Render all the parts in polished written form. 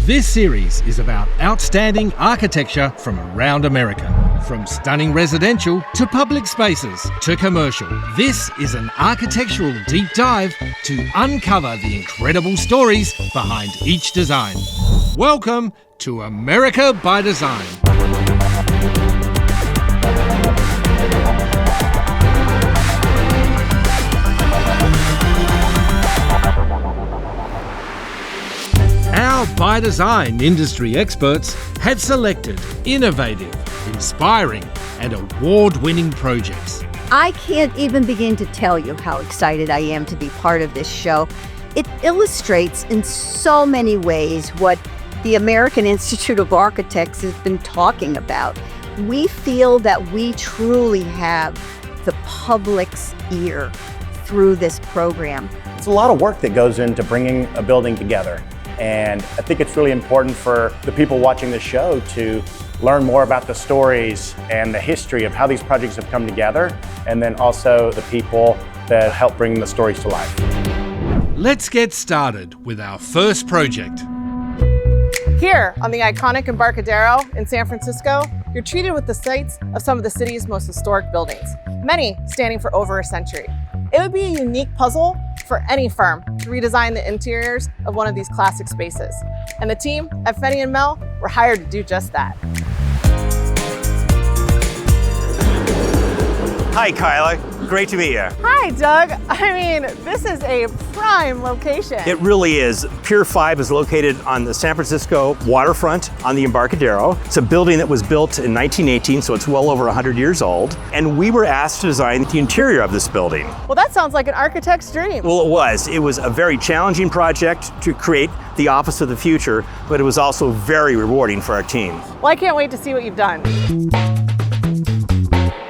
This series is about outstanding architecture from around America. From stunning residential to public spaces to commercial. This is an architectural deep dive to uncover the incredible stories behind each design. Welcome to America by Design. Our ByDesign industry experts have selected innovative, inspiring, and award-winning projects. I can't even begin to tell you how excited I am to be part of this show. It illustrates in so many ways what the American Institute of Architects has been talking about. We feel that we truly have the public's ear through this program. It's a lot of work that goes into bringing a building together. And I think it's really important for the people watching this show to learn more about the stories and the history of how these projects have come together, and then also the people that help bring the stories to life. Let's get started with our first project. Here on the iconic Embarcadero in San Francisco, you're treated with the sights of some of the city's most historic buildings, many standing for over a century. It would be a unique puzzle for any firm to redesign the interiors of one of these classic spaces. And the team at Fenny & Mel were hired to do just that. Hi, Kyla. Great to meet you. Hi, Doug. I mean, this is a prime location. It really is. Pier 5 is located on the San Francisco waterfront on the Embarcadero. It's a building that was built in 1918, so it's well over 100 years old. And we were asked to design the interior of this building. Well, that sounds like an architect's dream. Well, it was. It was a very challenging project to create the office of the future, but it was also very rewarding for our team. Well, I can't wait to see what you've done.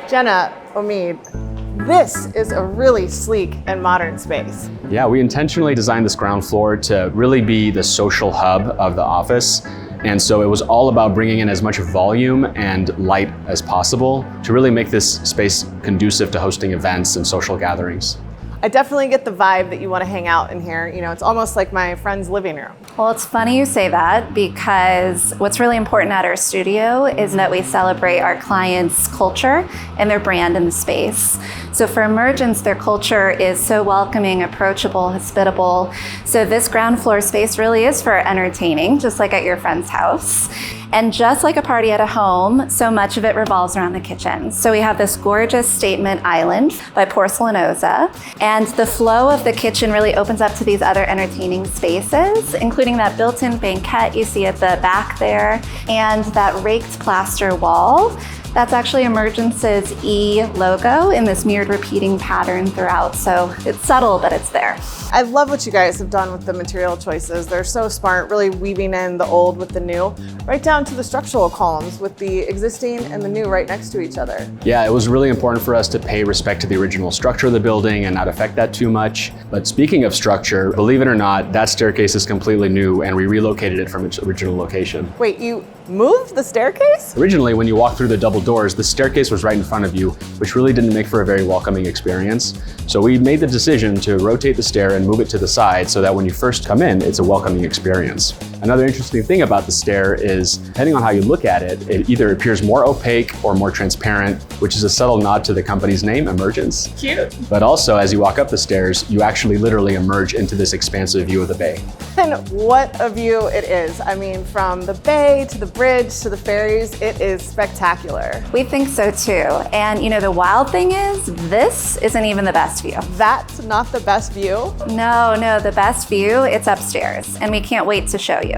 Jenna, Omid, this is a really sleek and modern space. Yeah, we intentionally designed this ground floor to really be the social hub of the office. And so it was all about bringing in as much volume and light as possible to really make this space conducive to hosting events and social gatherings. I definitely get the vibe that you want to hang out in here. You know, it's almost like my friend's living room. Well, it's funny you say that because what's really important at our studio is that we celebrate our clients' culture and their brand in the space. So for Emergence, their culture is so welcoming, approachable, hospitable. So this ground floor space really is for entertaining, just like at your friend's house. And just like a party at a home, so much of it revolves around the kitchen. So we have this gorgeous statement island by Porcelanosa, and the flow of the kitchen really opens up to these other entertaining spaces, including that built-in banquette you see at the back there, and that raked plaster wall. That's actually Emergence's E logo in this mirrored repeating pattern throughout. So it's subtle, but it's there. I love what you guys have done with the material choices. They're so smart, really weaving in the old with the new, right down to the structural columns with the existing and the new right next to each other. Yeah, it was really important for us to pay respect to the original structure of the building and not affect that too much. But speaking of structure, believe it or not, that staircase is completely new and we relocated it from its original location. Wait, you moved the staircase? Originally, when you walk through the double doors, the staircase was right in front of you, which really didn't make for a very welcoming experience. So we made the decision to rotate the stair and move it to the side so that when you first come in, it's a welcoming experience. Another interesting thing about the stair is, depending on how you look at it, it either appears more opaque or more transparent, which is a subtle nod to the company's name, Emergence. Cute. But also, as you walk up the stairs, you actually literally emerge into this expansive view of the bay. And what a view it is. I mean, from the bay to the bridge to the ferries, it is spectacular. We think so too. And you know, the wild thing is, this isn't even the best view. That's not the best view? No, the best view, it's upstairs. And we can't wait to show you.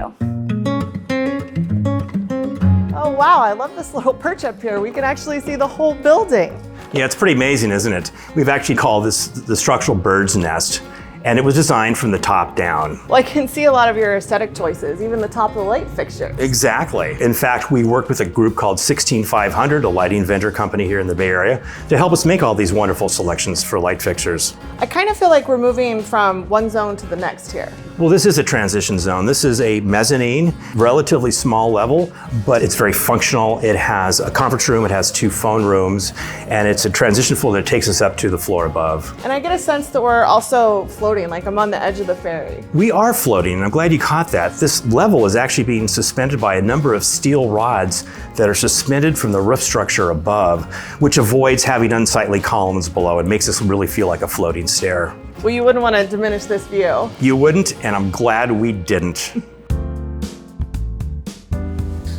Oh wow, I love this little perch up here. We can actually see the whole building. Yeah, it's pretty amazing, isn't it? We've actually called this the structural bird's nest, and it was designed from the top down. Well, I can see a lot of your aesthetic choices, even the top of the light fixtures. Exactly. In fact, we worked with a group called 16500, a lighting vendor company here in the Bay Area, to help us make all these wonderful selections for light fixtures. I kind of feel like we're moving from one zone to the next here. Well, this is a transition zone. This is a mezzanine, relatively small level, but it's very functional. It has a conference room, it has 2 phone rooms, and it's a transition floor that takes us up to the floor above. And I get a sense that we're also floating, like I'm on the edge of the ferry. We are floating, and I'm glad you caught that. This level is actually being suspended by a number of steel rods that are suspended from the roof structure above, which avoids having unsightly columns below. It makes us really feel like a floating stair. Well, you wouldn't want to diminish this view. You wouldn't, and I'm glad we didn't.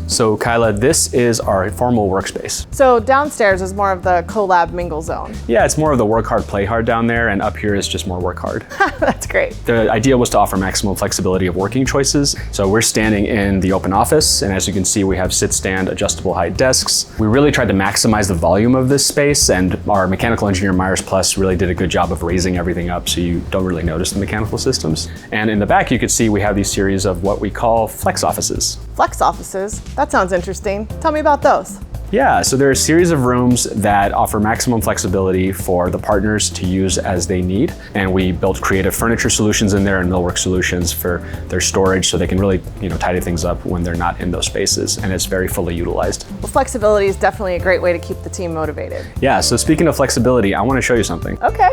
So Kyla, this is our formal workspace. So downstairs is more of the collab mingle zone. Yeah, it's more of the work hard, play hard down there, and up here is just more work hard. That's great. The idea was to offer maximum flexibility of working choices. So we're standing in the open office, and as you can see, we have sit-stand adjustable height desks. We really tried to maximize the volume of this space, and our mechanical engineer Myers Plus really did a good job of raising everything up so you don't really notice the mechanical systems. And in the back, you could see we have these series of what we call flex offices. Flex offices? That sounds interesting. Tell me about those. Yeah, so there are a series of rooms that offer maximum flexibility for the partners to use as they need. And we built creative furniture solutions in there and millwork solutions for their storage so they can really, tidy things up when they're not in those spaces. And it's very fully utilized. Well, flexibility is definitely a great way to keep the team motivated. Yeah, so speaking of flexibility, I want to show you something. Okay.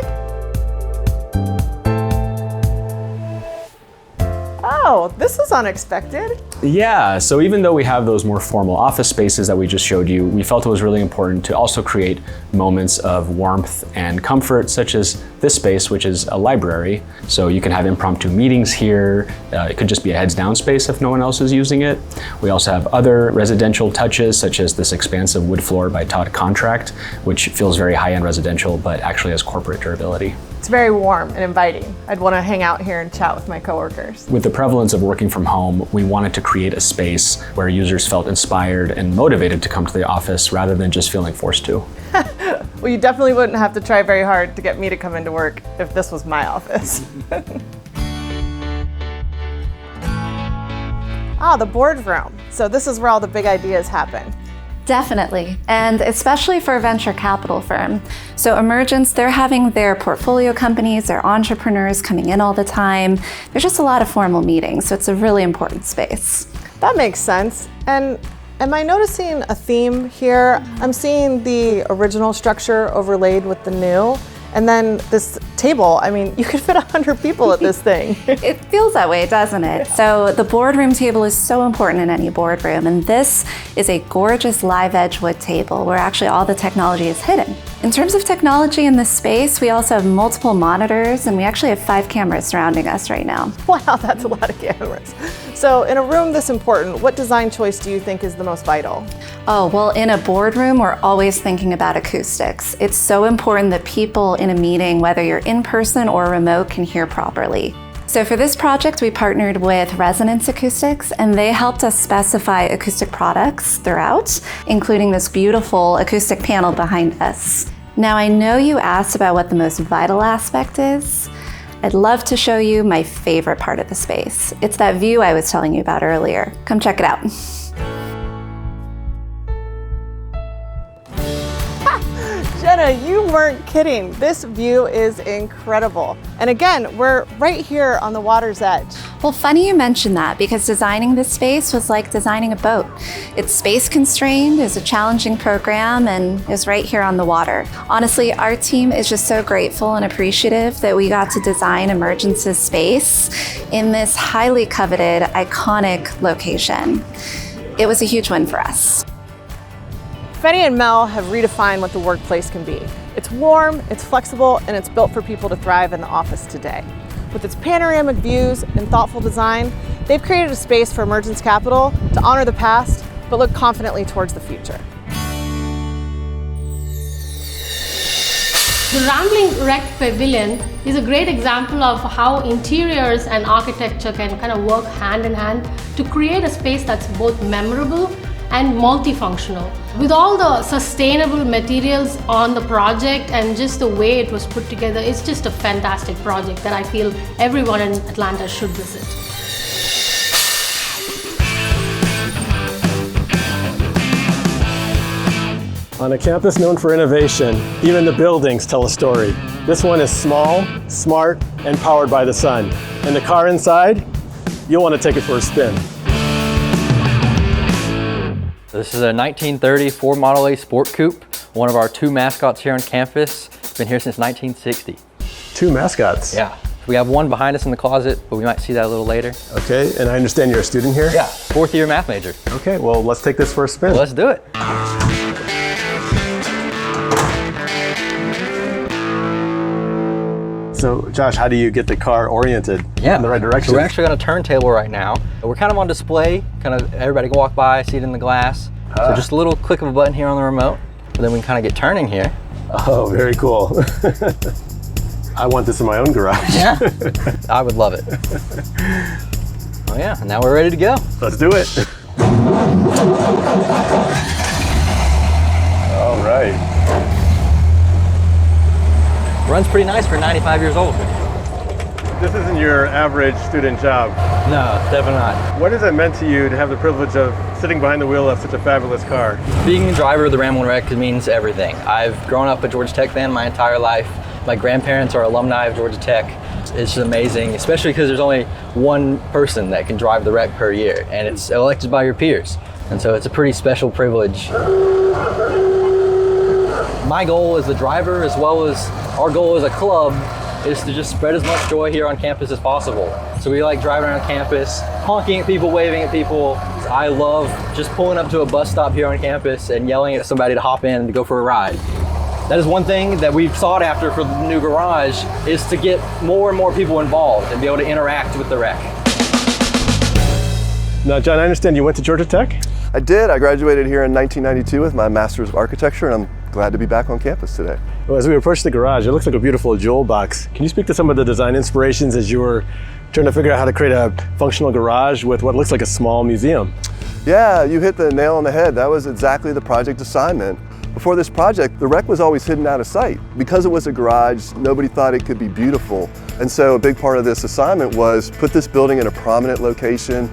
Oh, this is unexpected. Yeah, so even though we have those more formal office spaces that we just showed you, we felt it was really important to also create moments of warmth and comfort, such as this space, which is a library. So you can have impromptu meetings here. It could just be a heads down space if no one else is using it. We also have other residential touches, such as this expansive wood floor by Todd Contract, which feels very high-end residential, but actually has corporate durability. It's very warm and inviting. I'd want to hang out here and chat with my coworkers. With the prevalence of working from home, we wanted to create a space where users felt inspired and motivated to come to the office rather than just feeling forced to. Well, you definitely wouldn't have to try very hard to get me to come into work if this was my office. The boardroom. So this is where all the big ideas happen. Definitely, and especially for a venture capital firm. So Emergence, they're having their portfolio companies, their entrepreneurs coming in all the time. There's just a lot of formal meetings, so it's a really important space. That makes sense. And am I noticing a theme here? I'm seeing the original structure overlaid with the new. And then this table, you could fit 100 people at this thing. It feels that way, doesn't it? So the boardroom table is so important in any boardroom, and this is a gorgeous live edge wood table where actually all the technology is hidden. In terms of technology in this space, we also have multiple monitors, and we actually have 5 cameras surrounding us right now. Wow, that's a lot of cameras. So in a room this important, what design choice do you think is the most vital? Oh, well, in a boardroom, we're always thinking about acoustics. It's so important that people in a meeting, whether you're in person or remote, can hear properly. So for this project, we partnered with Resonance Acoustics, and they helped us specify acoustic products throughout, including this beautiful acoustic panel behind us. Now, I know you asked about what the most vital aspect is. I'd love to show you my favorite part of the space. It's that view I was telling you about earlier. Come check it out. Jenna, you weren't kidding. This view is incredible. And again, we're right here on the water's edge. Well, funny you mentioned that, because designing this space was like designing a boat. It's space constrained, it's a challenging program, and is right here on the water. Honestly, our team is just so grateful and appreciative that we got to design Emergence's space in this highly coveted, iconic location. It was a huge win for us. Fenny and Mel have redefined what the workplace can be. It's warm, it's flexible, and it's built for people to thrive in the office today. With its panoramic views and thoughtful design, they've created a space for Emergence Capital to honor the past, but look confidently towards the future. The Ramblin Reck Pavilion is a great example of how interiors and architecture can kind of work hand in hand to create a space that's both memorable and multifunctional. With all the sustainable materials on the project and just the way it was put together, it's just a fantastic project that I feel everyone in Atlanta should visit. On a campus known for innovation, even the buildings tell a story. This one is small, smart, and powered by the sun. And the car inside, you'll want to take it for a spin. This is a 1930 Ford Model A Sport Coupe, one of our 2 mascots here on campus. It's been here since 1960. 2 mascots? Yeah. We have one behind us in the closet, but we might see that a little later. Okay, and I understand you're a student here? Yeah, 4th year math major. Okay, well, let's take this for a spin. Let's do it. So, Josh, how do you get the car oriented in the right direction? So we're actually on a turntable right now. We're kind of on display, kind of everybody can walk by, see it in the glass. So just a little click of a button here on the remote, and then we can kind of get turning here. Oh, very cool. I want this in my own garage. Yeah, I would love it. Oh yeah, now we're ready to go. Let's do it. All right. Runs pretty nice for 95 years old. This isn't your average student job. No, definitely not. What has it meant to you to have the privilege of sitting behind the wheel of such a fabulous car? Being a driver of the Ramblin Reck means everything. I've grown up a Georgia Tech fan my entire life. My grandparents are alumni of Georgia Tech. It's just amazing, especially because there's only one person that can drive the Reck per year, and it's elected by your peers. And so it's a pretty special privilege. My goal as a driver, as well as our goal as a club, is to just spread as much joy here on campus as possible. So we like driving around campus, honking at people, waving at people. I love just pulling up to a bus stop here on campus and yelling at somebody to hop in and to go for a ride. That is one thing that we've sought after for the new garage, is to get more and more people involved and be able to interact with the Reck. Now, John, I understand you went to Georgia Tech? I did. I graduated here in 1992 with my Master's of Architecture, and I'm glad to be back on campus today. Well, as we approach the garage, it looks like a beautiful jewel box. Can you speak to some of the design inspirations as you were trying to figure out how to create a functional garage with what looks like a small museum? Yeah, you hit the nail on the head. That was exactly the project assignment. Before this project, the Reck was always hidden out of sight. Because it was a garage, nobody thought it could be beautiful. And so a big part of this assignment was put this building in a prominent location,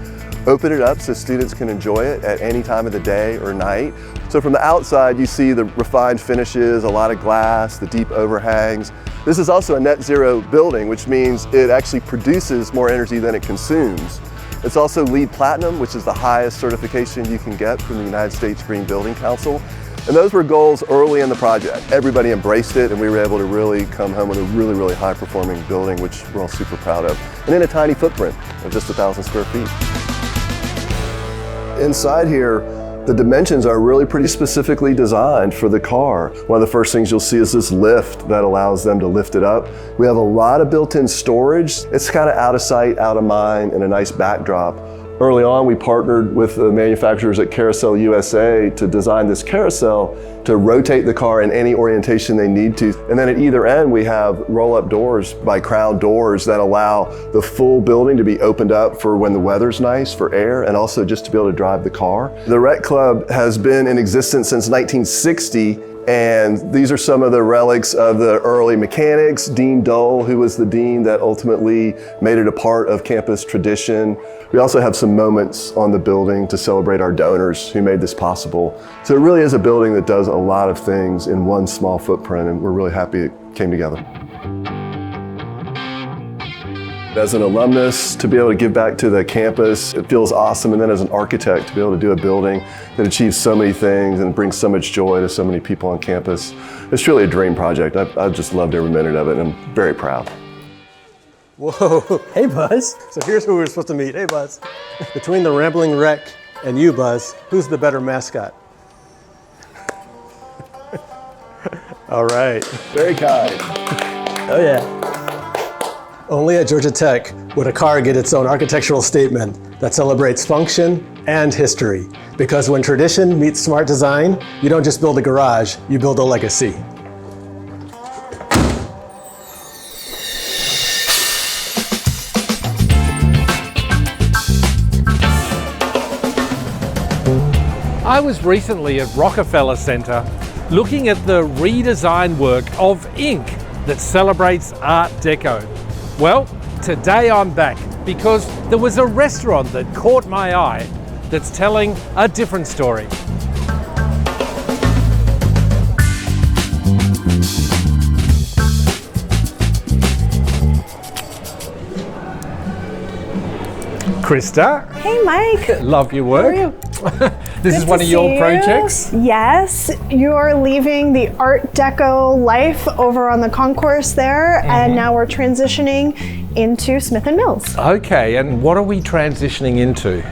open it up so students can enjoy it at any time of the day or night. So from the outside, you see the refined finishes, a lot of glass, the deep overhangs. This is also a net zero building, which means it actually produces more energy than it consumes. It's also LEED Platinum, which is the highest certification you can get from the United States Green Building Council. And those were goals early in the project. Everybody embraced it, and we were able to really come home with a really, really high-performing building, which we're all super proud of. And in a tiny footprint of just 1,000 square feet. Inside here, the dimensions are really pretty specifically designed for the car. One of the first things you'll see is this lift that allows them to lift it up. We have a lot of built-in storage. It's kind of out of sight, out of mind, and a nice backdrop. Early on, we partnered with the manufacturers at Carousel USA to design this carousel to rotate the car in any orientation they need to. And then at either end, we have roll-up doors by Crown Doors that allow the full building to be opened up for when the weather's nice, for air, and also just to be able to drive the car. The Reck Club has been in existence since 1960. And these are some of the relics of the early mechanics. Dean Dole, who was the dean that ultimately made it a part of campus tradition. We also have some moments on the building to celebrate our donors who made this possible. So it really is a building that does a lot of things in one small footprint, and we're really happy it came together. As an alumnus, to be able to give back to the campus, it feels awesome. And then as an architect, to be able to do a building that achieves so many things and brings so much joy to so many people on campus, it's truly a dream project. I've just loved every minute of it, and I'm very proud. Whoa, hey Buzz. So here's who we're supposed to meet. Hey Buzz. Between the Ramblin Reck and you, Buzz, who's the better mascot? All right. Very kind. Oh yeah. Only at Georgia Tech would a car get its own architectural statement that celebrates function and history. Because when tradition meets smart design, you don't just build a garage, you build a legacy. I was recently at Rockefeller Center looking at the redesign work of ink that celebrates Art Deco. Well, today I'm back because there was a restaurant that caught my eye that's telling a different story. Krista. Hey, Mike. Love your work. How are you? This is one of your projects? Yes. You're leaving the Art Deco life over on the concourse there, and now we're transitioning into Smith & Mills. Okay, and what are we transitioning into?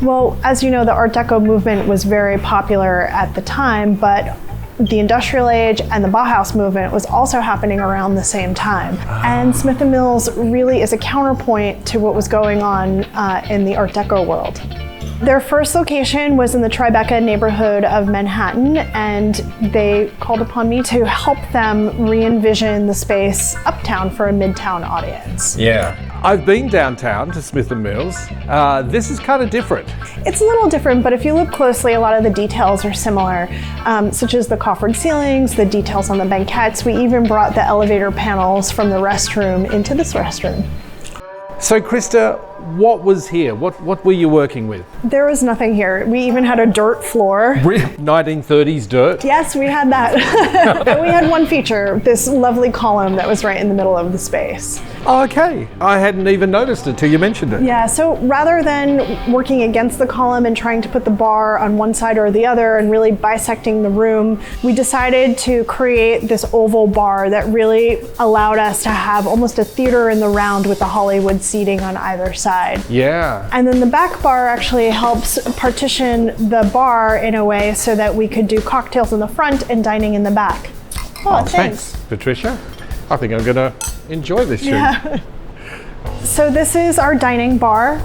Well, as you know, the Art Deco movement was very popular at the time, but the Industrial Age and the Bauhaus movement was also happening around the same time. And Smith & Mills really is a counterpoint to what was going on in the Art Deco world. Their first location was in the Tribeca neighborhood of Manhattan, and they called upon me to help them re-envision the space uptown for a midtown audience. Yeah. I've been downtown to Smith & Mills. This is kind of different. It's a little different, but if you look closely, a lot of the details are similar, such as the coffered ceilings, the details on the banquettes. We even brought the elevator panels from the restroom into this restroom. So Krista, what was here? What were you working with? There was nothing here. We even had a dirt floor. 1930s dirt? Yes, we had that. But we had one feature, this lovely column that was right in the middle of the space. Okay, I hadn't even noticed it till you mentioned it. Yeah, so rather than working against the column and trying to put the bar on one side or the other and really bisecting the room, we decided to create this oval bar that really allowed us to have almost a theater in the round with the Hollywood seating on either side. Yeah. And then the back bar actually helps partition the bar in a way so that we could do cocktails in the front and dining in the back. Oh, thanks. Patricia. I think I'm gonna enjoy this shoot. Yeah. So this is our dining bar,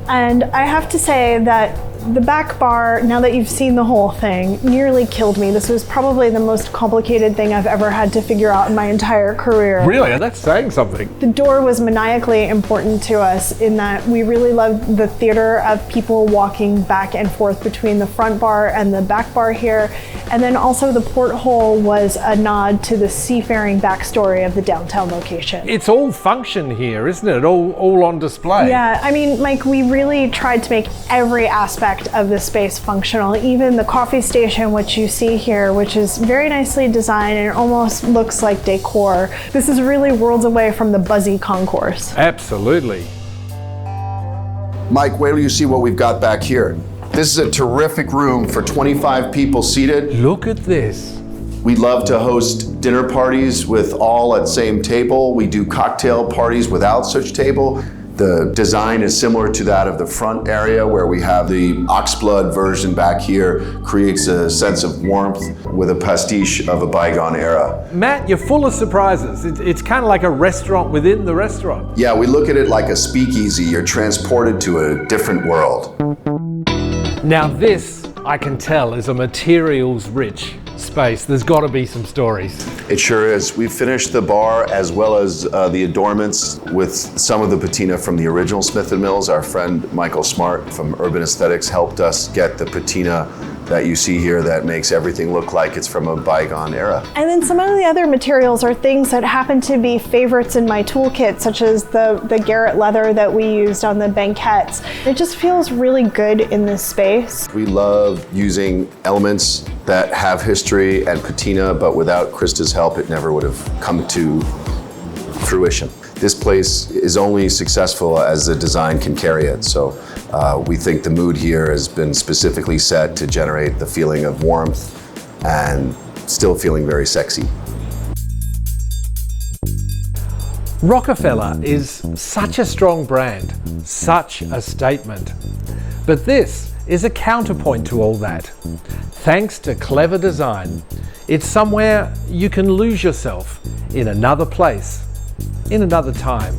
and I have to say that the back bar, now that you've seen the whole thing, nearly killed me. This was probably the most complicated thing I've ever had to figure out in my entire career. Really? That's saying something. The door was maniacally important to us in that we really loved the theater of people walking back and forth between the front bar and the back bar here. And then also the porthole was a nod to the seafaring backstory of the downtown location. It's all function here, isn't it? All on display. Yeah, I mean, Mike, we really tried to make every aspect of the space functional, even the coffee station, which you see here, which is very nicely designed and it almost looks like decor. This is really worlds away from the buzzy concourse. Absolutely. Mike, wait till you see what we've got back here. This is a terrific room for 25 people seated. Look at this. We love to host dinner parties with all at same table. We do cocktail parties without such table. The design is similar to that of the front area where we have the oxblood version back here, creates a sense of warmth with a pastiche of a bygone era. Matt, you're full of surprises. It's kind of like a restaurant within the restaurant. Yeah, we look at it like a speakeasy. You're transported to a different world. Now this, I can tell, is a materials-rich space. There's got to be some stories. It sure is. We finished the bar as well as the adornments with some of the patina from the original Smith & Mills. Our friend Michael Smart from Urban Aesthetics helped us get the patina that you see here that makes everything look like it's from a bygone era. And then some of the other materials are things that happen to be favorites in my toolkit, such as the Garrett leather that we used on the banquettes. It just feels really good in this space. We love using elements that have history and patina, but without Krista's help, it never would have come to fruition. This place is only successful as the design can carry it. So we think the mood here has been specifically set to generate the feeling of warmth and still feeling very sexy. Rockefeller is such a strong brand, such a statement. But this is a counterpoint to all that. Thanks to clever design, it's somewhere you can lose yourself in another place, in another time.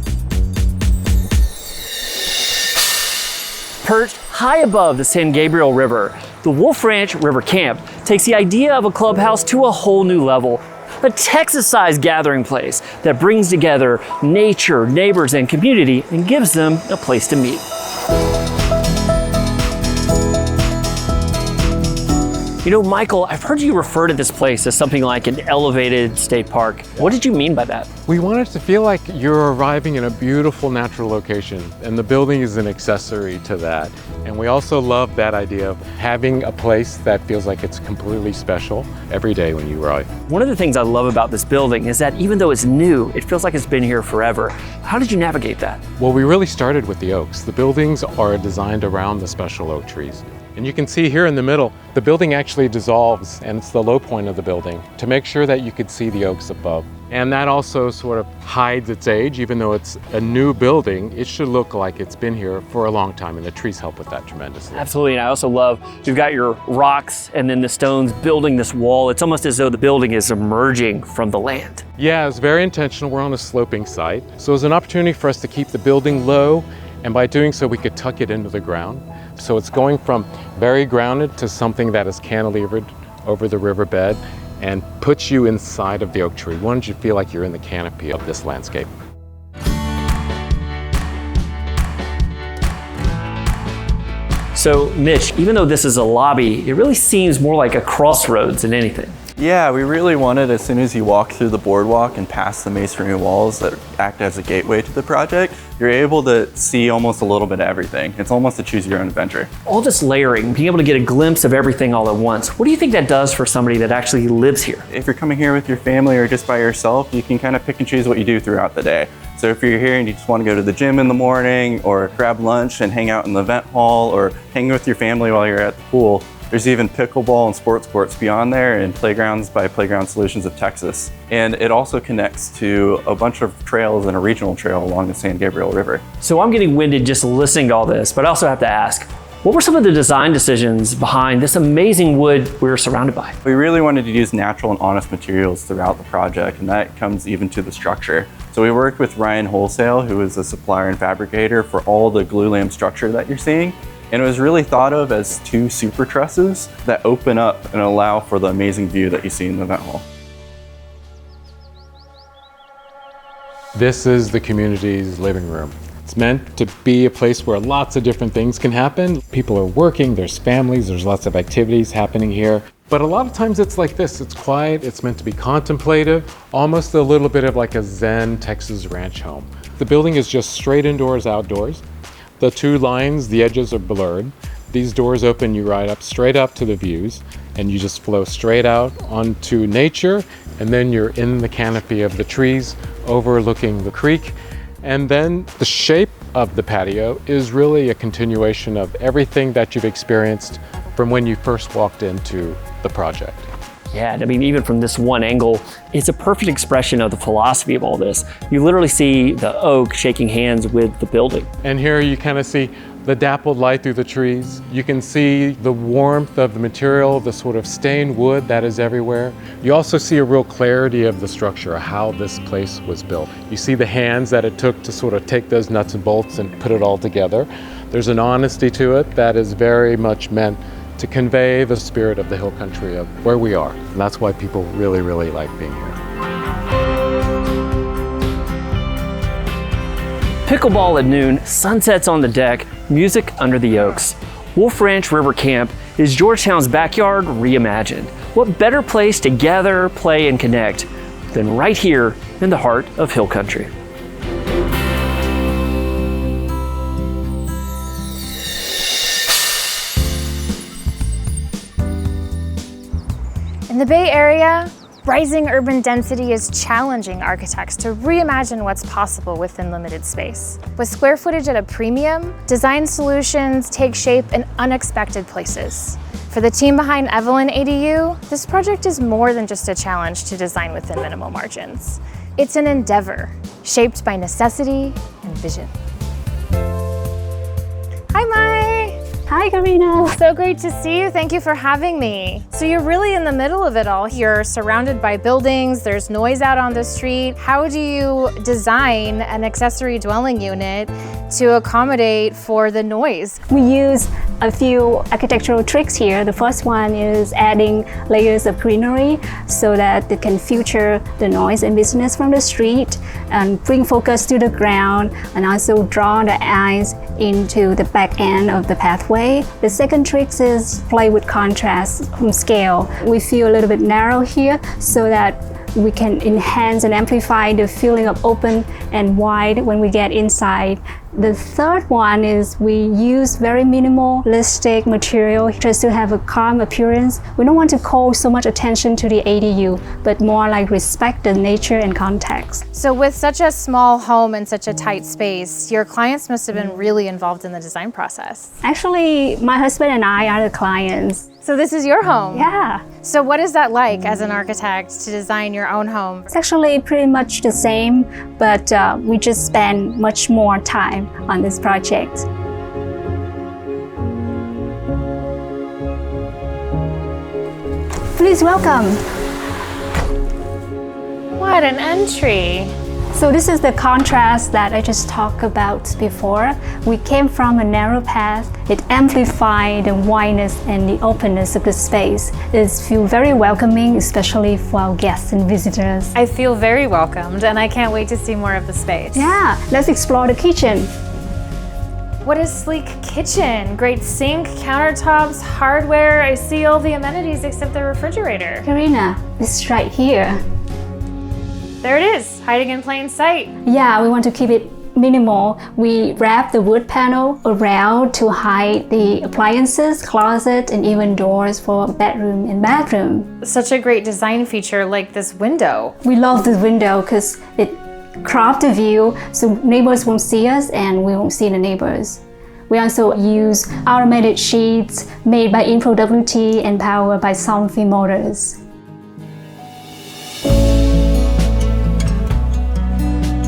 Perched high above the San Gabriel River, the Wolf Ranch River Camp takes the idea of a clubhouse to a whole new level. A Texas-sized gathering place that brings together nature, neighbors, and community and gives them a place to meet. You know, Michael, I've heard you refer to this place as something like an elevated state park. What did you mean by that? We want it to feel like you're arriving in a beautiful natural location, and the building is an accessory to that. And we also love that idea of having a place that feels like it's completely special every day when you arrive. One of the things I love about this building is that even though it's new, it feels like it's been here forever. How did you navigate that? Well, we really started with the oaks. The buildings are designed around the special oak trees. And you can see here in the middle, the building actually dissolves, and it's the low point of the building to make sure that you could see the oaks above. And that also sort of hides its age. Even though it's a new building, it should look like it's been here for a long time, and the trees help with that tremendously. Absolutely, and I also love, you've got your rocks and then the stones building this wall. It's almost as though the building is emerging from the land. Yeah, it's very intentional. We're on a sloping site. So it's an opportunity for us to keep the building low, and by doing so, we could tuck it into the ground. So it's going from very grounded to something that is cantilevered over the riverbed and puts you inside of the oak tree. Why don't you feel like you're in the canopy of this landscape? So Mitch, even though this is a lobby, it really seems more like a crossroads than anything. Yeah, we really wanted, as soon as you walk through the boardwalk and past the masonry walls that act as a gateway to the project, you're able to see almost a little bit of everything. It's almost a choose your own adventure. All this layering, being able to get a glimpse of everything all at once, what do you think that does for somebody that actually lives here? If you're coming here with your family or just by yourself, you can kind of pick and choose what you do throughout the day. So if you're here and you just want to go to the gym in the morning or grab lunch and hang out in the event hall or hang with your family while you're at the pool, there's even pickleball and sports courts beyond there and playgrounds by Playground Solutions of Texas. And it also connects to a bunch of trails and a regional trail along the San Gabriel River. So I'm getting winded just listening to all this, but I also have to ask, what were some of the design decisions behind this amazing wood we're surrounded by? We really wanted to use natural and honest materials throughout the project, and that comes even to the structure. So we worked with Ryan Wholesale, who is a supplier and fabricator for all the glulam structure that you're seeing. And it was really thought of as two super trusses that open up and allow for the amazing view that you see in the event hall. This is the community's living room. It's meant to be a place where lots of different things can happen. People are working, there's families, there's lots of activities happening here. But a lot of times it's like this, it's quiet, it's meant to be contemplative, almost a little bit of like a Zen Texas ranch home. The building is just straight indoors, outdoors. The two lines, the edges are blurred. These doors open you right up, straight up to the views, and you just flow straight out onto nature, and then you're in the canopy of the trees overlooking the creek. And then the shape of the patio is really a continuation of everything that you've experienced from when you first walked into the project. Yeah, I mean, even from this one angle, it's a perfect expression of the philosophy of all this. You literally see the oak shaking hands with the building. And here you kind of see the dappled light through the trees. You can see the warmth of the material, the sort of stained wood that is everywhere. You also see a real clarity of the structure, how this place was built. You see the hands that it took to sort of take those nuts and bolts and put it all together. There's an honesty to it that is very much meant to convey the spirit of the hill country of where we are. And that's why people really, really like being here. Pickleball at noon, sunsets on the deck, music under the oaks. Wolf Ranch River Camp is Georgetown's backyard reimagined. What better place to gather, play, and connect than right here in the heart of hill country? In the Bay Area, rising urban density is challenging architects to reimagine what's possible within limited space. With square footage at a premium, design solutions take shape in unexpected places. For the team behind Evelyn ADU, this project is more than just a challenge to design within minimal margins. It's an endeavor shaped by necessity and vision. Hi, Mai. Hi, Karina. So great to see you. Thank you for having me. So you're really in the middle of it all. You're surrounded by buildings. There's noise out on the street. How do you design an accessory dwelling unit to accommodate for the noise? We use a few architectural tricks here. The first one is adding layers of greenery so that it can filter the noise and busyness from the street and bring focus to the ground and also draw the eyes into the back end of the pathway. The second trick is play with contrast from scale. We feel a little bit narrow here so that we can enhance and amplify the feeling of open and wide when we get inside. The third one is we use very minimalistic material just to have a calm appearance. We don't want to call so much attention to the ADU, but more like respect the nature and context. So with such a small home and such a tight space, your clients must have been really involved in the design process. Actually, my husband and I are the clients. So this is your home? Yeah. So what is that like as an architect to design your own home? It's actually pretty much the same, but we just spend much more time on this project. Please welcome. What an entry. So this is the contrast that I just talked about before. We came from a narrow path. It amplified the wideness and the openness of the space. It feels very welcoming, especially for our guests and visitors. I feel very welcomed and I can't wait to see more of the space. Yeah, let's explore the kitchen. What a sleek kitchen. Great sink, countertops, hardware. I see all the amenities except the refrigerator. Karina, it's right here. There it is, hiding in plain sight. Yeah, we want to keep it minimal. We wrap the wood panel around to hide the appliances, closet, and even doors for bedroom and bathroom. Such a great design feature like this window. We love this window because it crops the view so neighbors won't see us and we won't see the neighbors. We also use automated sheets made by infill WT and powered by Somfy motors.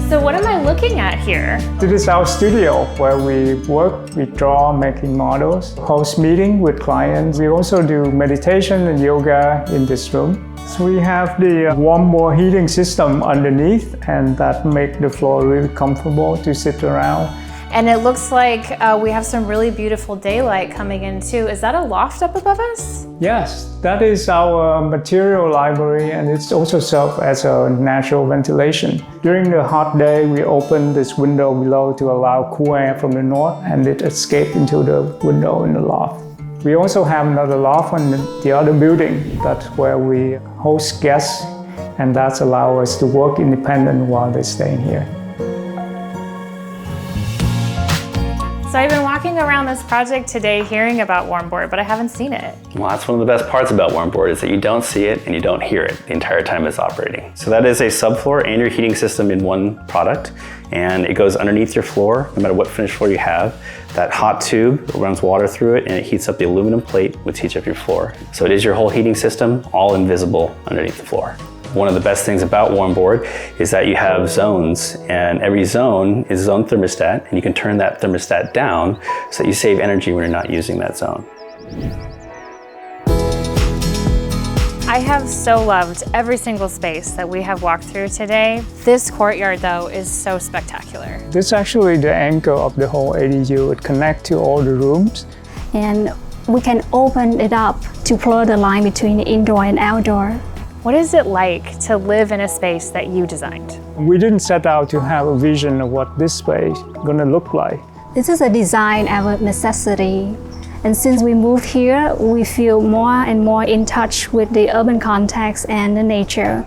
So what am I looking at here? This is our studio where we work, we draw, making models, host meeting with clients. We also do meditation and yoga in this room. So we have the warm water heating system underneath, and that makes the floor really comfortable to sit around. And it looks like we have some really beautiful daylight coming in too. Is that a loft up above us? Yes, that is our material library, and it's also serves as a natural ventilation. During the hot day, we open this window below to allow cool air from the north, and it escapes into the window in the loft. We also have another loft on the other building. That's where we host guests, and that's allow us to work independent while they're staying here. So I've been walking around this project today hearing about Warmboard, but I haven't seen it. Well, that's one of the best parts about Warmboard is that you don't see it and you don't hear it the entire time it's operating. So that is a subfloor and your heating system in one product, and it goes underneath your floor, no matter what finished floor you have. That hot tube runs water through it and it heats up the aluminum plate, which heats up your floor. So it is your whole heating system, all invisible underneath the floor. One of the best things about Warmboard is that you have zones, and every zone is its own thermostat, and you can turn that thermostat down so that you save energy when you're not using that zone. I have so loved every single space that we have walked through today. This courtyard though is so spectacular. This is actually the anchor of the whole ADU. It connects to all the rooms. And we can open it up to blur the line between indoor and outdoor. What is it like to live in a space that you designed? We didn't set out to have a vision of what this space is going to look like. This is a design out of necessity. And since we moved here, we feel more and more in touch with the urban context and the nature.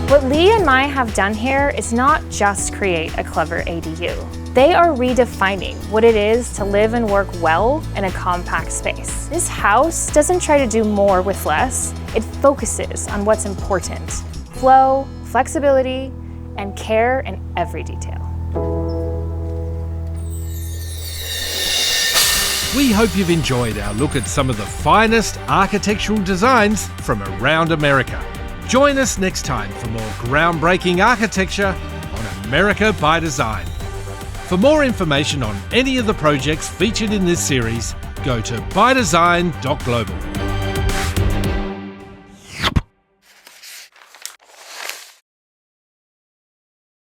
What Lee and Mai have done here is not just create a clever ADU. They are redefining what it is to live and work well in a compact space. This house doesn't try to do more with less. It focuses on what's important: flow, flexibility, and care in every detail. We hope you've enjoyed our look at some of the finest architectural designs from around America. Join us next time for more groundbreaking architecture on America by Design. For more information on any of the projects featured in this series, go to bydesign.global.